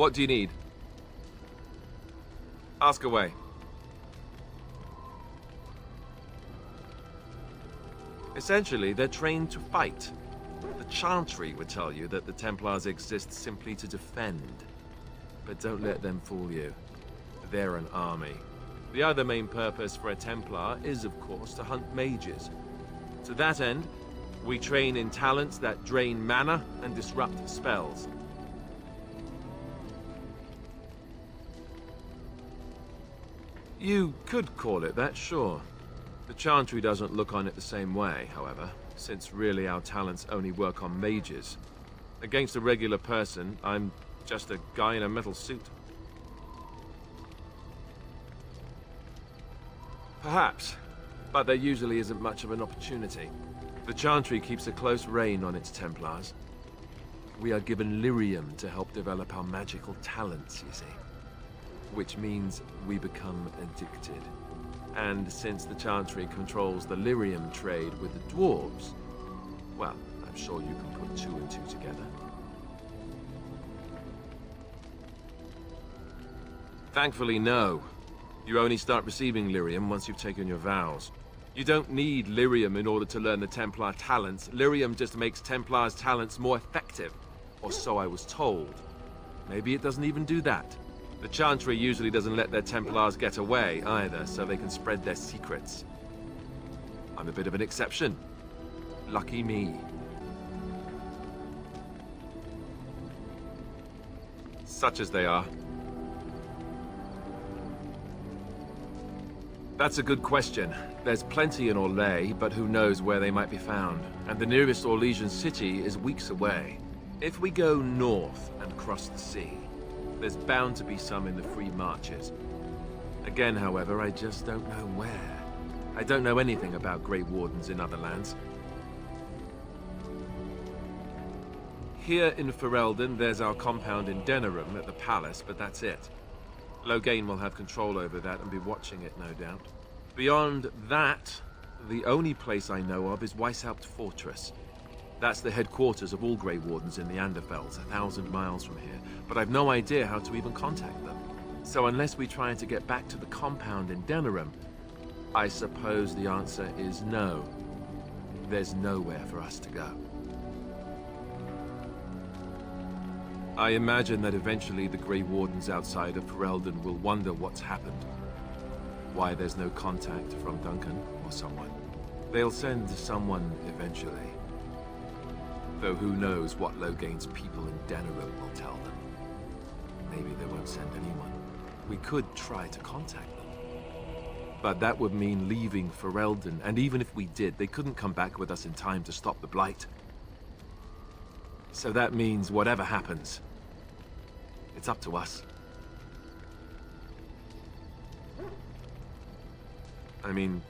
What do you need? Ask away. Essentially, they're trained to fight. The Chantry would tell you that the Templars exist simply to defend. But don't let them fool you. They're an army. The other main purpose for a Templar is, of course, to hunt mages. To that end, we train in talents that drain mana and disrupt spells. You could call it that, sure. The Chantry doesn't look on it the same way, however, since really our talents only work on mages. Against a regular person, I'm just a guy in a metal suit. Perhaps, but there usually isn't much of an opportunity. The Chantry keeps a close rein on its Templars. We are given lyrium to help develop our magical talents, you see. Which means we become addicted. And since the Chantry controls the lyrium trade with the dwarves, well, I'm sure you can put 2 and 2 together. Thankfully, no. You only start receiving lyrium once you've taken your vows. You don't need lyrium in order to learn the Templar talents. Lyrium just makes Templars' talents more effective. Or so I was told. Maybe it doesn't even do that. The Chantry usually doesn't let their Templars get away either, so they can spread their secrets. I'm a bit of an exception. Lucky me. Such as they are. That's a good question. There's plenty in Orlais, but who knows where they might be found. And the nearest Orlesian city is weeks away. If we go north and cross the sea, there's bound to be some in the free marches. Again, however, I just don't know where. I don't know anything about Grey Wardens in other lands. Here in Ferelden, there's our compound in Denerim at the palace, but that's it. Loghain will have control over that and be watching it, no doubt. Beyond that, the only place I know of is Weishaupt Fortress. That's the headquarters of all Grey Wardens in the Anderfells, 1,000 miles from here. But I've no idea how to even contact them. So unless we try to get back to the compound in Denerim, I suppose the answer is no. There's nowhere for us to go. I imagine that eventually the Grey Wardens outside of Ferelden will wonder what's happened. Why there's no contact from Duncan or someone. They'll send someone eventually. Though who knows what Loghain's people in Denerim will tell them. Maybe they won't send anyone. We could try to contact them. But that would mean leaving Ferelden, and even if we did, they couldn't come back with us in time to stop the Blight. So that means whatever happens, it's up to us. I mean,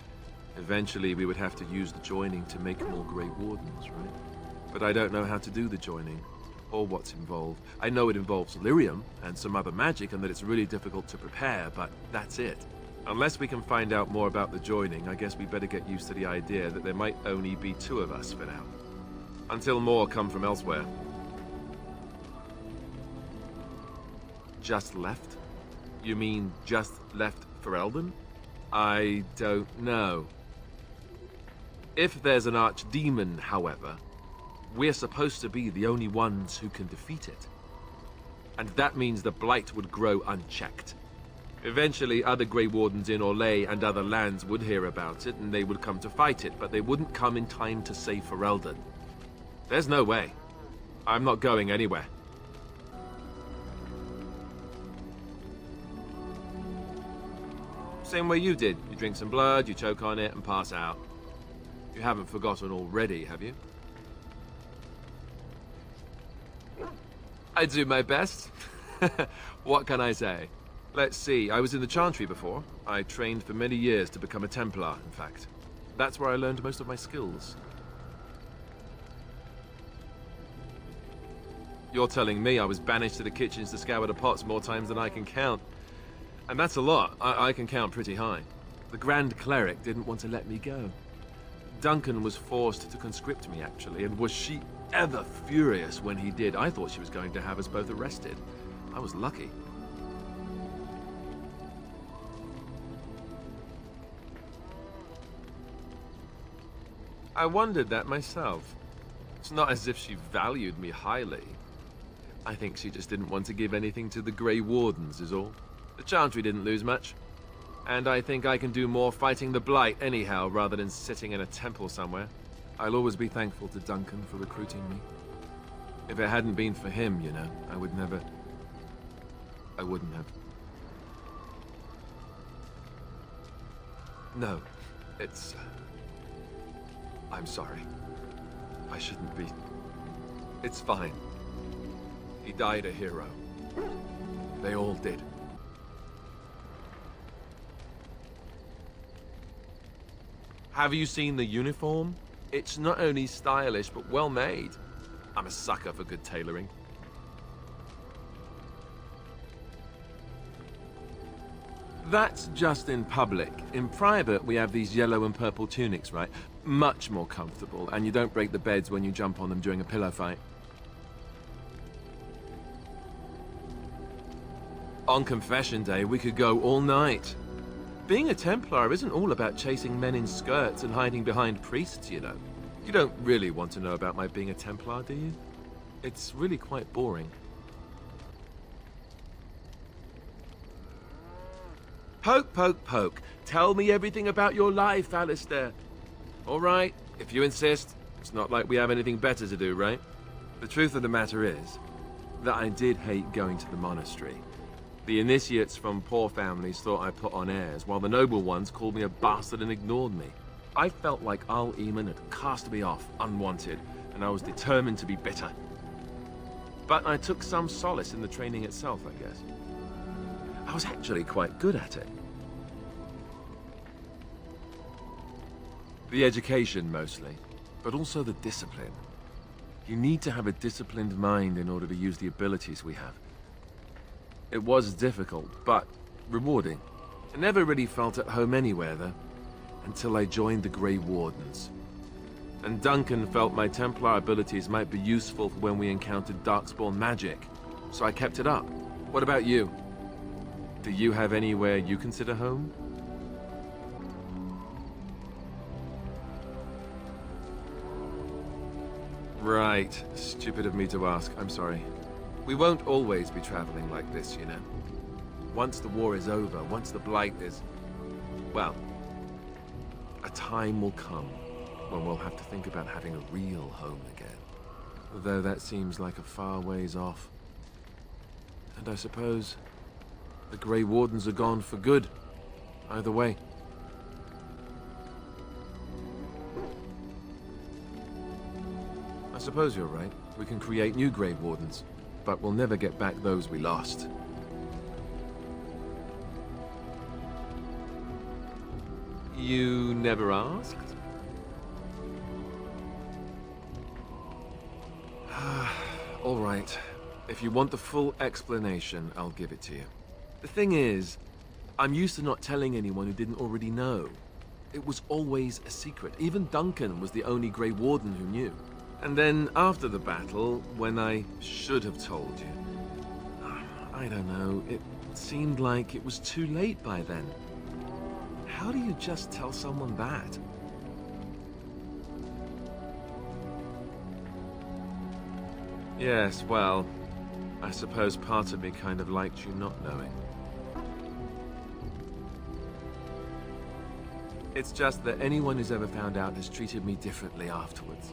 eventually we would have to use the joining to make more Grey Wardens, right? But I don't know how to do the joining, or what's involved. I know it involves lyrium and some other magic, and that it's really difficult to prepare, but that's it. Unless we can find out more about the joining, I guess we better get used to the idea that there might only be 2 of us for now. Until more come from elsewhere. Just left? You mean just left Ferelden? I don't know. If there's an archdemon, however, we're supposed to be the only ones who can defeat it. And that means the Blight would grow unchecked. Eventually, other Grey Wardens in Orlais and other lands would hear about it, and they would come to fight it, but they wouldn't come in time to save Ferelden. There's no way. I'm not going anywhere. Same way you did. You drink some blood, you choke on it, and pass out. You haven't forgotten already, have you? I do my best. What can I say? Let's see, I was in the Chantry before. I trained for many years to become a Templar, in fact. That's where I learned most of my skills. You're telling me I was banished to the kitchens to scour the pots more times than I can count. And that's a lot. I can count pretty high. The Grand Cleric didn't want to let me go. Duncan was forced to conscript me, actually, and was she ever furious when he did. I thought she was going to have us both arrested. I was lucky. I wondered that myself. It's not as if she valued me highly. I think she just didn't want to give anything to the Grey Wardens is all. The Chantry didn't lose much. And I think I can do more fighting the Blight anyhow, rather than sitting in a temple somewhere. I'll always be thankful to Duncan for recruiting me. If it hadn't been for him, you know, I wouldn't have. No, it's... I'm sorry. I shouldn't be. It's fine. He died a hero. They all did. Have you seen the uniform? It's not only stylish, but well made. I'm a sucker for good tailoring. That's just in public. In private, we have these yellow and purple tunics, right? Much more comfortable, and you don't break the beds when you jump on them during a pillow fight. On confession day, we could go all night. Being a Templar isn't all about chasing men in skirts and hiding behind priests, you know. You don't really want to know about my being a Templar, do you? It's really quite boring. Poke, poke, poke. Tell me everything about your life, Alistair. All right, if you insist. It's not like we have anything better to do, right? The truth of the matter is that I did hate going to the monastery. The initiates from poor families thought I put on airs, while the noble ones called me a bastard and ignored me. I felt like Al-Eamon had cast me off, unwanted, and I was determined to be bitter. But I took some solace in the training itself, I guess. I was actually quite good at it. The education, mostly, but also the discipline. You need to have a disciplined mind in order to use the abilities we have. It was difficult, but rewarding. I never really felt at home anywhere, though, until I joined the Grey Wardens. And Duncan felt my Templar abilities might be useful for when we encountered Darkspawn magic, so I kept it up. What about you? Do you have anywhere you consider home? Right. Stupid of me to ask. I'm sorry. We won't always be traveling like this, you know. Once the war is over, once the Blight is... well, a time will come when we'll have to think about having a real home again. Though that seems like a far ways off. And I suppose the Grey Wardens are gone for good. Either way. I suppose you're right. We can create new Grey Wardens, but we'll never get back those we lost. You never asked? All right. If you want the full explanation, I'll give it to you. The thing is, I'm used to not telling anyone who didn't already know. It was always a secret. Even Duncan was the only Grey Warden who knew. And then, after the battle, when I should have told you, I don't know, it seemed like it was too late by then. How do you just tell someone that? Yes, well, I suppose part of me kind of liked you not knowing. It's just that anyone who's ever found out has treated me differently afterwards.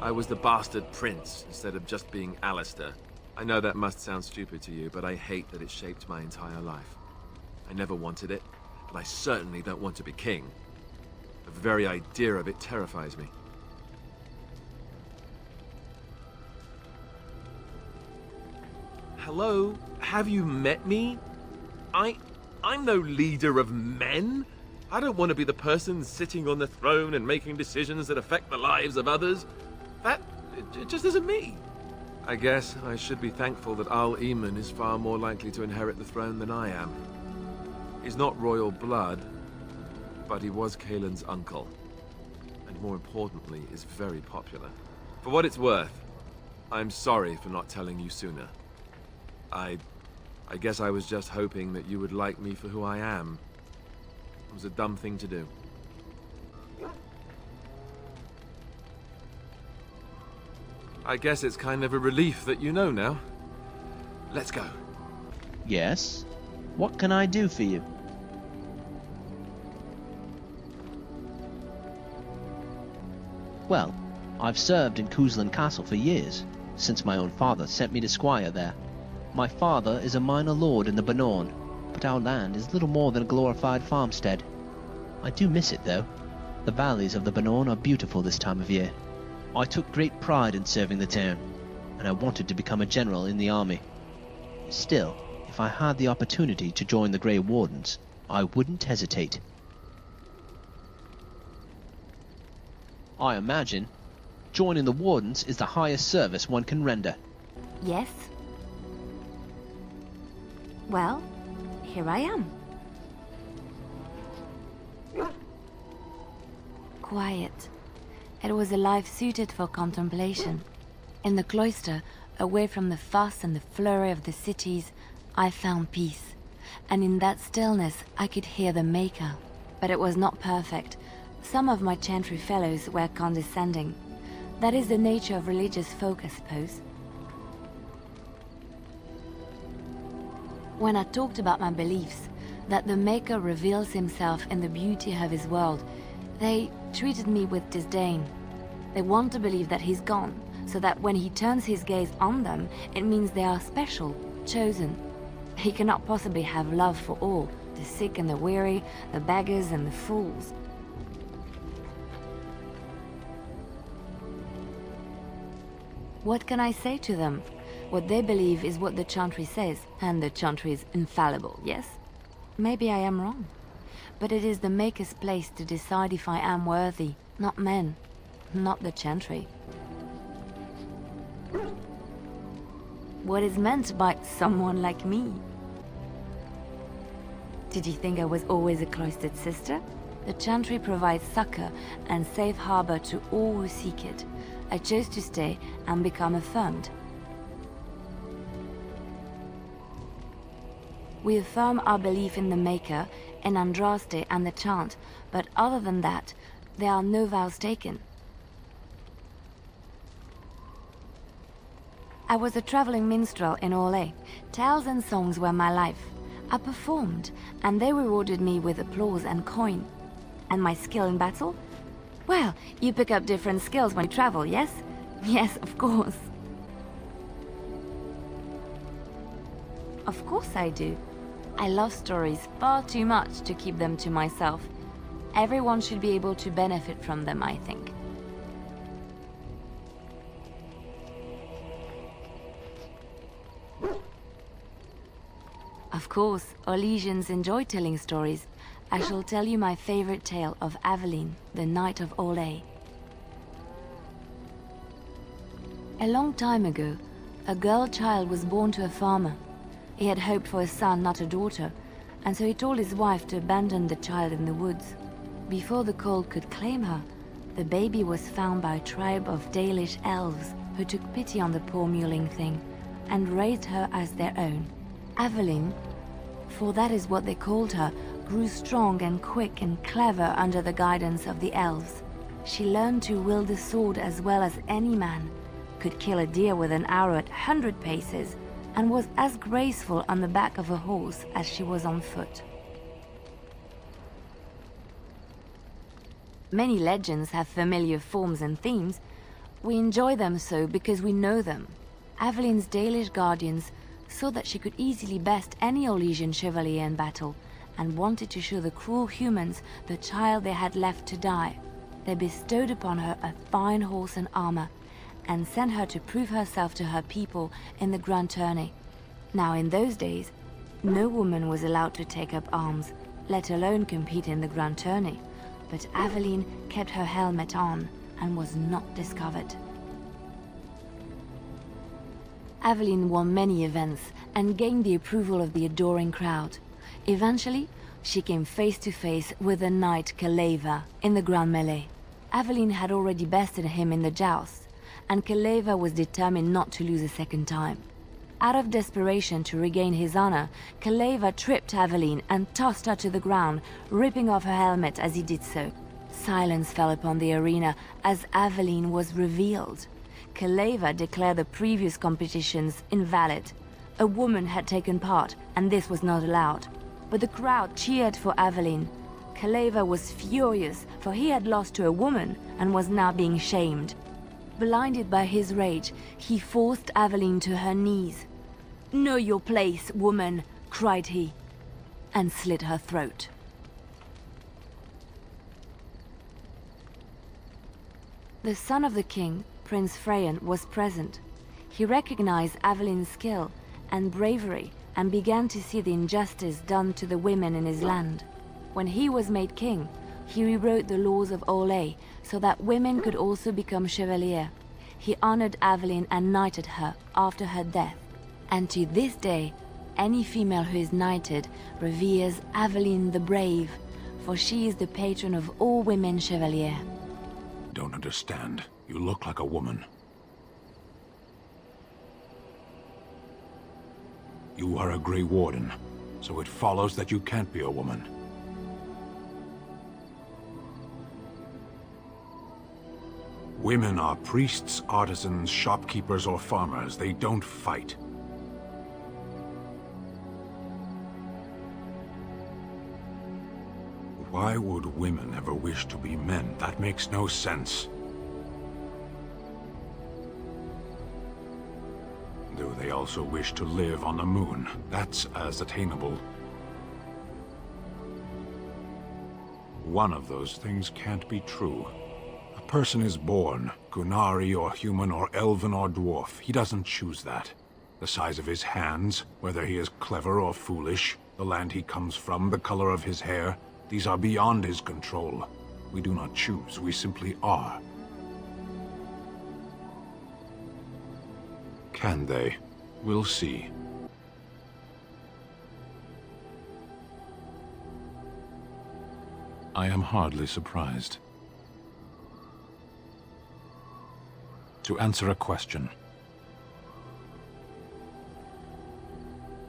I was the bastard prince instead of just being Alistair. I know that must sound stupid to you, but I hate that it shaped my entire life. I never wanted it, but I certainly don't want to be king. The very idea of it terrifies me. Hello? Have you met me? I'm no leader of men. I don't want to be the person sitting on the throne and making decisions that affect the lives of others. It just isn't me. I guess I should be thankful that Al-Eamon is far more likely to inherit the throne than I am. He's not royal blood, but he was Kaelin's uncle. And more importantly, is very popular. For what it's worth, I'm sorry for not telling you sooner. I guess I was just hoping that you would like me for who I am. It was a dumb thing to do. I guess it's kind of a relief that you know now. Let's go. Yes? What can I do for you? Well, I've served in Cousland Castle for years, since my own father sent me to squire there. My father is a minor lord in the Bannorn, but our land is little more than a glorified farmstead. I do miss it, though. The valleys of the Bannorn are beautiful this time of year. I took great pride in serving the town, and I wanted to become a general in the army. Still, if I had the opportunity to join the Grey Wardens, I wouldn't hesitate. I imagine joining the Wardens is the highest service one can render. Yes. Well, here I am. Quiet. It was a life suited for contemplation. In the cloister, away from the fuss and the flurry of the cities, I found peace. And in that stillness, I could hear the Maker. But it was not perfect. Some of my chantry fellows were condescending. That is the nature of religious folk, I suppose. When I talked about my beliefs, that the Maker reveals himself in the beauty of his world, they treated me with disdain. They want to believe that he's gone, so that when he turns his gaze on them, it means they are special, chosen. He cannot possibly have love for all, the sick and the weary, the beggars and the fools. What can I say to them? What they believe is what the chantry says, and the chantry is infallible, yes? Maybe I am wrong. But it is the Maker's place to decide if I am worthy, not men, not the chantry. What is meant by someone like me? Did you think I was always a cloistered sister? The chantry provides succor and safe harbor to all who seek it. I chose to stay and become affirmed. We affirm our belief in the Maker, in Andraste and the chant, but other than that, there are no vows taken. I was a traveling minstrel in Orlais. Tales and songs were my life. I performed, and they rewarded me with applause and coin. And my skill in battle? Well, you pick up different skills when you travel, yes? Yes, of course. Of course I do. I love stories far too much to keep them to myself. Everyone should be able to benefit from them, I think. Of course, Orlesians enjoy telling stories. I shall tell you my favorite tale of Aveline, the Knight of Orlais. A long time ago, a girl child was born to a farmer. He had hoped for a son, not a daughter, and so he told his wife to abandon the child in the woods. Before the cold could claim her, the baby was found by a tribe of Dalish elves who took pity on the poor mewling thing and raised her as their own. Aveline, for that is what they called her, grew strong and quick and clever under the guidance of the elves. She learned to wield the sword as well as any man, could kill a deer with an arrow at 100 paces, and was as graceful on the back of a horse as she was on foot. Many legends have familiar forms and themes. We enjoy them so because we know them. Aveline's Dalish guardians saw that she could easily best any Orlesian chevalier in battle, and wanted to show the cruel humans the child they had left to die. They bestowed upon her a fine horse and armor, and sent her to prove herself to her people in the grand tourney. Now in those days, no woman was allowed to take up arms, let alone compete in the grand tourney, but Aveline kept her helmet on and was not discovered. Aveline won many events and gained the approval of the adoring crowd. Eventually, she came face to face with the knight Kaleva in the grand melee. Aveline had already bested him in the joust, and Kaleva was determined not to lose a second time. Out of desperation to regain his honor, Kaleva tripped Aveline and tossed her to the ground, ripping off her helmet as he did so. Silence fell upon the arena as Aveline was revealed. Kaleva declared the previous competitions invalid. A woman had taken part, and this was not allowed. But the crowd cheered for Aveline. Kaleva was furious, for he had lost to a woman and was now being shamed. Blinded by his rage, he forced Aveline to her knees. "Know your place, woman," cried he, and slit her throat. The son of the king, Prince Freyan, was present. He recognized Aveline's skill and bravery and began to see the injustice done to the women in his land. When he was made king, he rewrote the laws of Olay so that women could also become chevalier. He honored Aveline and knighted her after her death. And to this day, any female who is knighted reveres Aveline the Brave, for she is the patron of all women chevalier. Don't understand. You look like a woman. You are a Grey Warden, so it follows that you can't be a woman. Women are priests, artisans, shopkeepers, or farmers. They don't fight. Why would women ever wish to be men? That makes no sense. Do they also wish to live on the moon? That's as attainable. One of those things can't be true. A person is born, Kunari or human or elven or dwarf. He doesn't choose that. The size of his hands, whether he is clever or foolish, the land he comes from, the color of his hair, these are beyond his control. We do not choose, we simply are. Can they? We'll see. I am hardly surprised. To answer a question.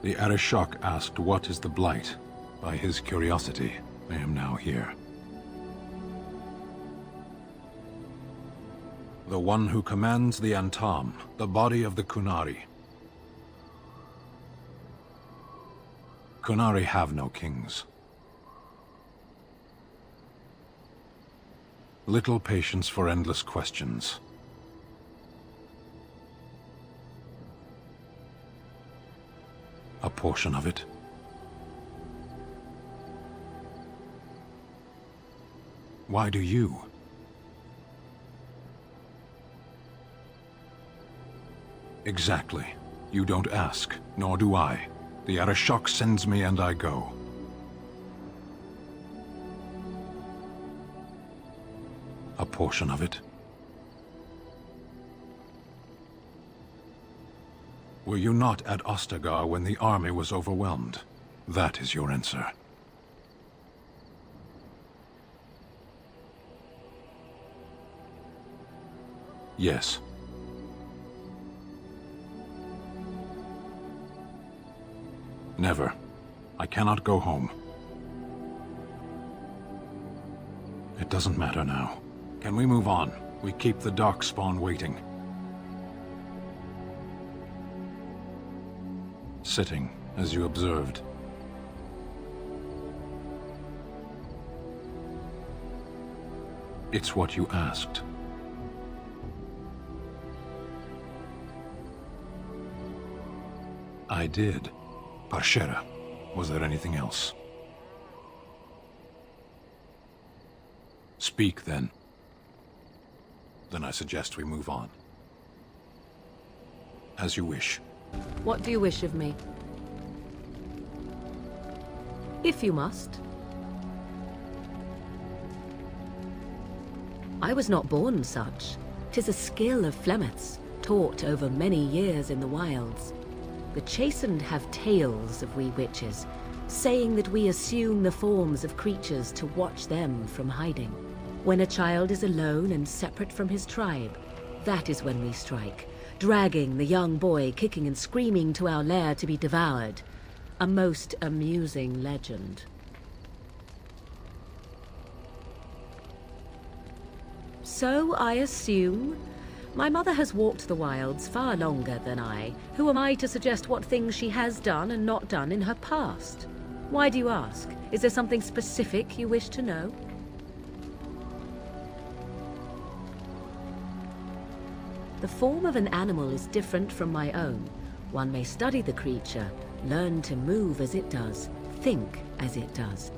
The Arishok asked what is the Blight. By his curiosity, I am now here. The one who commands the Antam, the body of the Kunari. Kunari have no kings. Little patience for endless questions. A portion of it. Why do you? Exactly. You don't ask, nor do I. The Arishok sends me and I go. A portion of it. Were you not at Ostagar when the army was overwhelmed? That is your answer. Yes. Never. I cannot go home. It doesn't matter now. Can we move on? We keep the Darkspawn waiting. Sitting, as you observed. It's what you asked. I did. Parshera. Was there anything else? Speak, then. Then I suggest we move on. As you wish. What do you wish of me? If you must. I was not born such. 'Tis a skill of Flemeth's, taught over many years in the wilds. The chastened have tales of we witches, saying that we assume the forms of creatures to watch them from hiding. When a child is alone and separate from his tribe, that is when we strike, dragging the young boy kicking and screaming to our lair to be devoured. A most amusing legend. So I assume my mother has walked the wilds far longer than I. Who am I to suggest what things she has done and not done in her past? Why do you ask? Is there something specific you wish to know? The form of an animal is different from my own. One may study the creature, learn to move as it does, think as it does.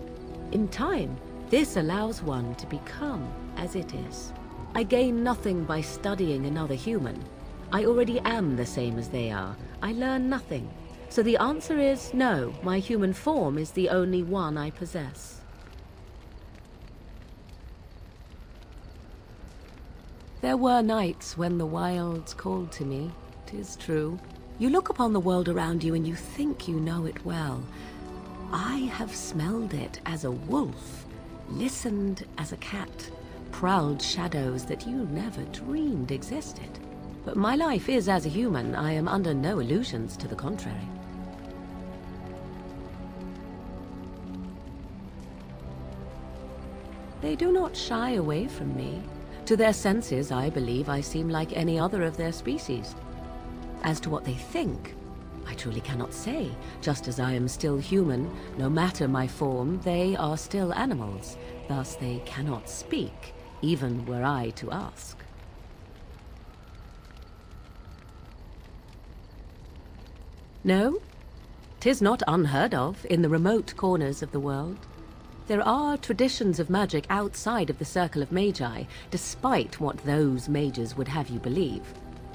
In time, this allows one to become as it is. I gain nothing by studying another human. I already am the same as they are. I learn nothing. So the answer is no, my human form is the only one I possess. There were nights when the wilds called to me, 'tis true. You look upon the world around you and you think you know it well. I have smelled it as a wolf, listened as a cat, prowled shadows that you never dreamed existed. But my life is as a human. I am under no illusions to the contrary. They do not shy away from me. To their senses, I believe I seem like any other of their species. As to what they think, I truly cannot say. Just as I am still human, no matter my form, they are still animals. Thus they cannot speak, even were I to ask. No, 'tis not unheard of in the remote corners of the world. There are traditions of magic outside of the circle of magi, despite what those mages would have you believe.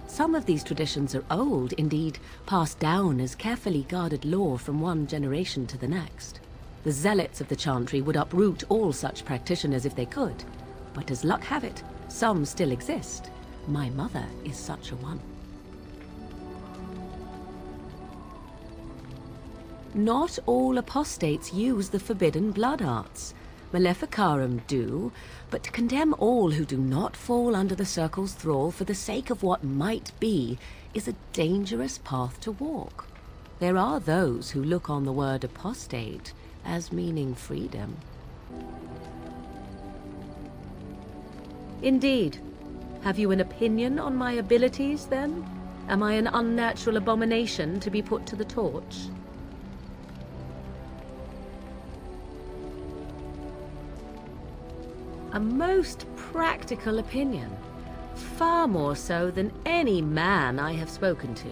Some of these traditions are old, indeed, passed down as carefully guarded lore from one generation to the next. The zealots of the chantry would uproot all such practitioners if they could. But as luck have it, some still exist. My mother is such a one. Not all apostates use the forbidden blood arts. Maleficarum do, but to condemn all who do not fall under the circle's thrall for the sake of what might be is a dangerous path to walk. There are those who look on the word apostate as meaning freedom. Indeed. Have you an opinion on my abilities, then? Am I an unnatural abomination to be put to the torch? A most practical opinion, far more so than any man I have spoken to.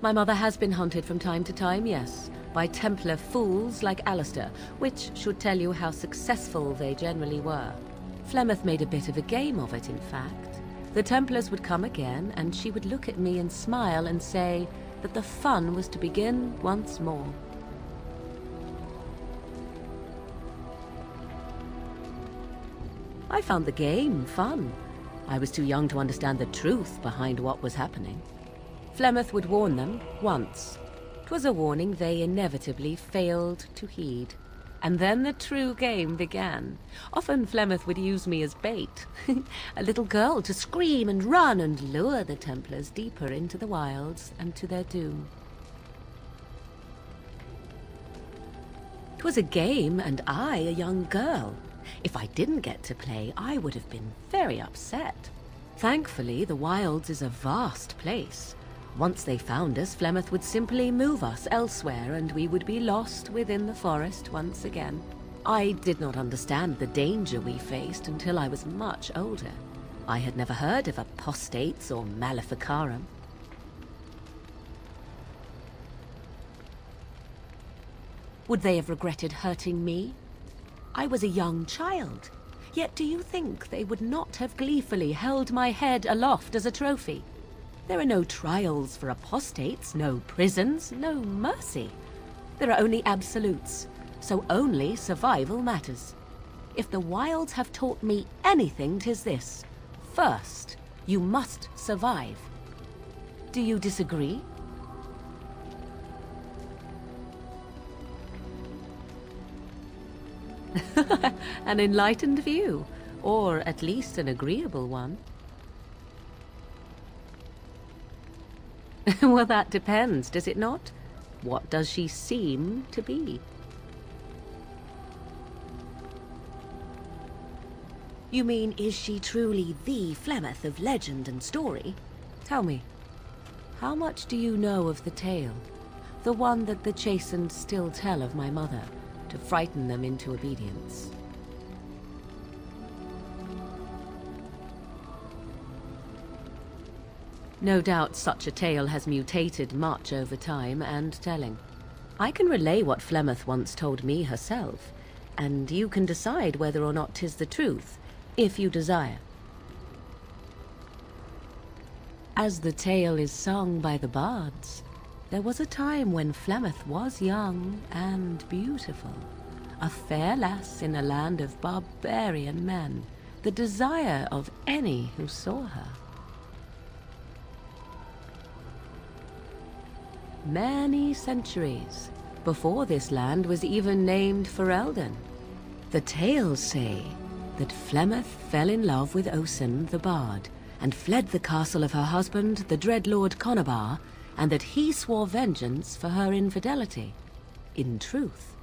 My mother has been hunted from time to time, yes, by Templar fools like Alistair, which should tell you how successful they generally were. Flemeth made a bit of a game of it, in fact. The Templars would come again, and she would look at me and smile and say that the fun was to begin once more. I found the game fun. I was too young to understand the truth behind what was happening. Flemeth would warn them once. 'Twas a warning they inevitably failed to heed. And then the true game began. Often Flemeth would use me as bait. A little girl to scream and run and lure the Templars deeper into the wilds and to their doom. 'Twas a game, and I a young girl. If I didn't get to play, I would have been very upset. Thankfully, the wilds is a vast place. Once they found us, Flemeth would simply move us elsewhere, and we would be lost within the forest once again. I did not understand the danger we faced until I was much older. I had never heard of apostates or maleficarum. Would they have regretted hurting me? I was a young child. Yet do you think they would not have gleefully held my head aloft as a trophy? There are no trials for apostates, no prisons, no mercy. There are only absolutes, so only survival matters. If the wilds have taught me anything, 'tis this. First, you must survive. Do you disagree? An enlightened view, or at least an agreeable one. Well, that depends, does it not? What does she seem to be? You mean, is she truly the Flemeth of legend and story? Tell me, how much do you know of the tale? The one that the chastened still tell of my mother, to frighten them into obedience. No doubt such a tale has mutated much over time and telling. I can relay what Flemeth once told me herself, and you can decide whether or not 'tis the truth, if you desire. As the tale is sung by the bards, there was a time when Flemeth was young and beautiful, a fair lass in a land of barbarian men, the desire of any who saw her. Many centuries before this land was even named Ferelden. The tales say that Flemeth fell in love with Osen the bard, and fled the castle of her husband, the dread Lord Conabar, and that he swore vengeance for her infidelity. In truth,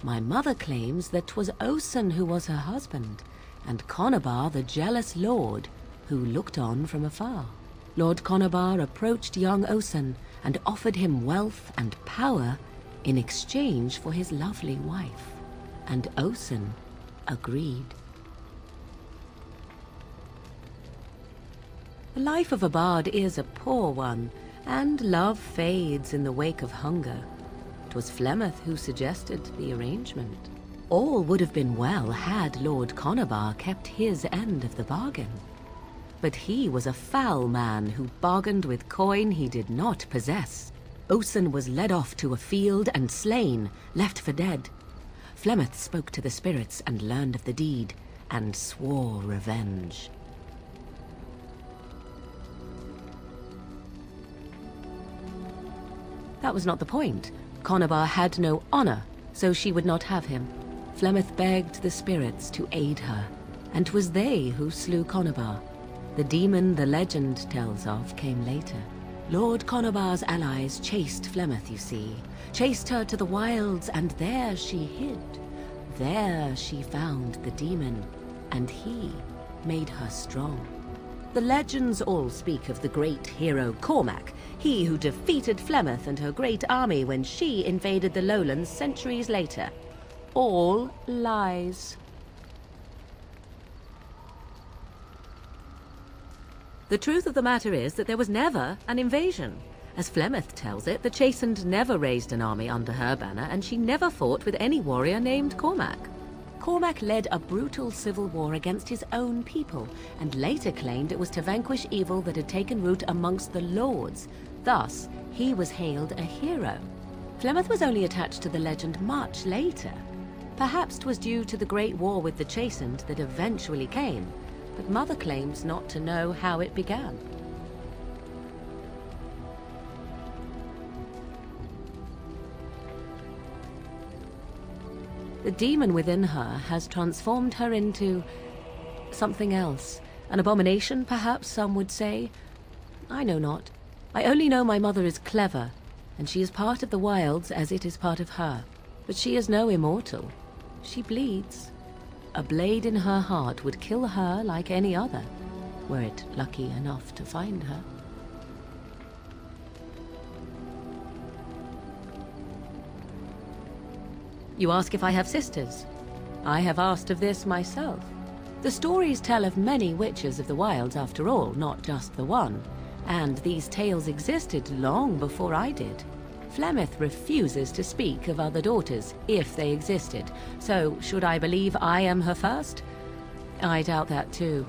my mother claims that 'twas Osen who was her husband, and Conabar the jealous lord who looked on from afar. Lord Conabar approached young Osen and offered him wealth and power in exchange for his lovely wife, and Osen agreed. The life of a bard is a poor one, and love fades in the wake of hunger. 'Twas Flemeth who suggested the arrangement. All would have been well had Lord Conabar kept his end of the bargain. But he was a foul man who bargained with coin he did not possess. Osen was led off to a field and slain, left for dead. Flemeth spoke to the spirits and learned of the deed, and swore revenge. That was not the point. Conabar had no honor, so she would not have him. Flemeth begged the spirits to aid her, and 'twas they who slew Conabar. The demon the legend tells of came later. Lord Conabar's allies chased Flemeth, you see. Chased her to the wilds, and there she hid. There she found the demon, and he made her strong. The legends all speak of the great hero Cormac, he who defeated Flemeth and her great army when she invaded the lowlands centuries later. All lies. The truth of the matter is that there was never an invasion. As Flemeth tells it, the Chastened never raised an army under her banner, and she never fought with any warrior named Cormac. Cormac led a brutal civil war against his own people, and later claimed it was to vanquish evil that had taken root amongst the lords. Thus, he was hailed a hero. Flemeth was only attached to the legend much later. Perhaps 'twas due to the great war with the Chastened that eventually came, but Mother claims not to know how it began. The demon within her has transformed her into something else. An abomination, perhaps some would say. I know not. I only know my mother is clever, and she is part of the wilds as it is part of her. But she is no immortal. She bleeds. A blade in her heart would kill her like any other, were it lucky enough to find her. You ask if I have sisters. I have asked of this myself. The stories tell of many witches of the wilds after all, not just the one. And these tales existed long before I did. Flemeth refuses to speak of other daughters, if they existed. So, should I believe I am her first? I doubt that too.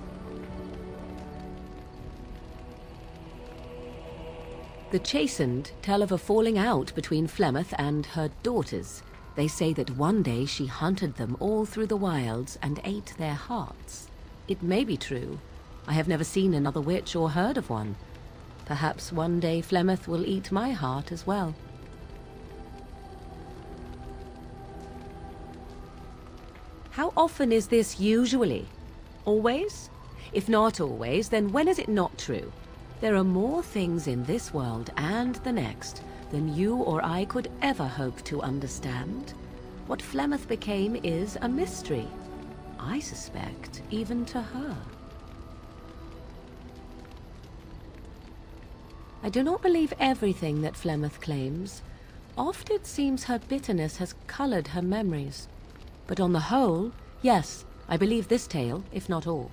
The Chastened tell of a falling out between Flemeth and her daughters. They say that one day she hunted them all through the wilds and ate their hearts. It may be true. I have never seen another witch or heard of one. Perhaps one day Flemeth will eat my heart as well. How often is this usually? Always? If not always, then when is it not true? There are more things in this world and the next than you or I could ever hope to understand. What Flemeth became is a mystery. I suspect, even to her. I do not believe everything that Flemeth claims. Oft it seems her bitterness has colored her memories. But on the whole, yes, I believe this tale, if not all.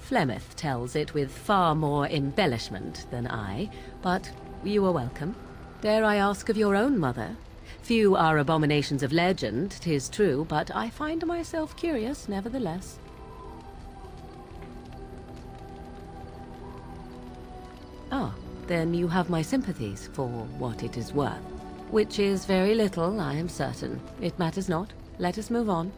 Flemeth tells it with far more embellishment than I, but you are welcome. Dare I ask of your own mother? Few are abominations of legend, 'tis true, but I find myself curious nevertheless. Ah, then you have my sympathies, for what it is worth. Which is very little, I am certain. It matters not. Let us move on.